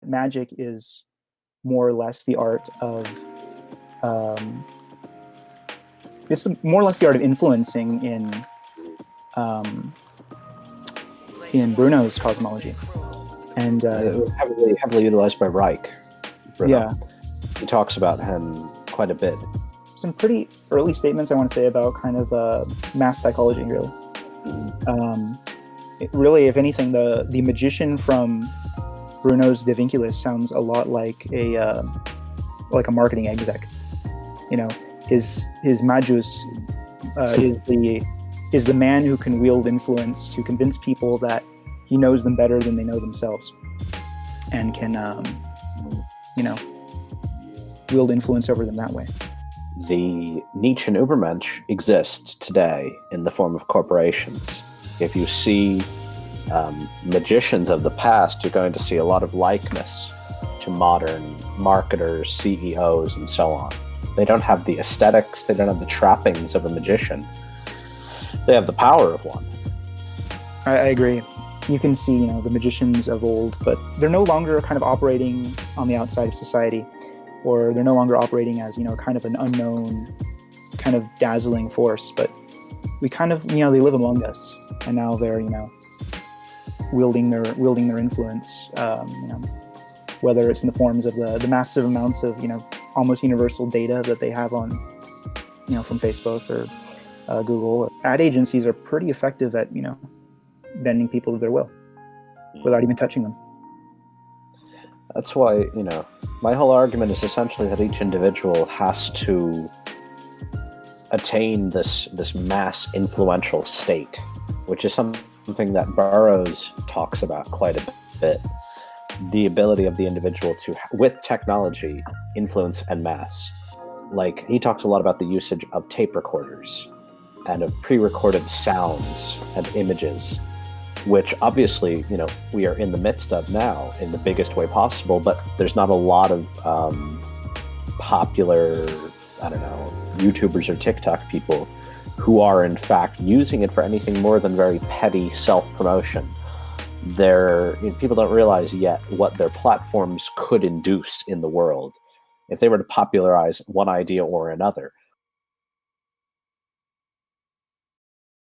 Magic is more or less the art of more or less the art of influencing in Bruno's cosmology, and it was heavily utilized by Reich. Bruno. Yeah, he talks about him quite a bit. Some pretty early statements I want to say about kind of mass psychology, really. Really, if anything, the magician from Bruno's De Vinculis sounds a lot like a marketing exec. You know, his magus is the man who can wield influence to convince people that he knows them better than they know themselves, and can wield influence over them that way. The Nietzschean Übermensch exists today in the form of corporations. If you see magicians of the past, you're going to see a lot of likeness to modern marketers, CEOs, and so on. They don't have the aesthetics, they don't have the trappings of a magician. They have the power of one. I agree. You can see, the magicians of old, but they're no longer kind of operating on the outside of society, or they're no longer operating as, kind of an unknown, kind of dazzling force. But we kind of, they live among us, and now they're, wielding their influence. Whether it's in the forms of the massive amounts of, almost universal data that they have on, from Facebook or Google. Ad agencies are pretty effective at, bending people to their will without even touching them. That's why, my whole argument is essentially that each individual has to attain this mass influential state, which is something that Burroughs talks about quite a bit. The ability of the individual to, with technology, influence en masse. Like, he talks a lot about the usage of tape recorders and of pre-recorded sounds and images, which obviously, we are in the midst of now in the biggest way possible, but there's not a lot of popular, YouTubers or TikTok people who are in fact using it for anything more than very petty self-promotion. People don't realize yet what their platforms could induce in the world if they were to popularize one idea or another.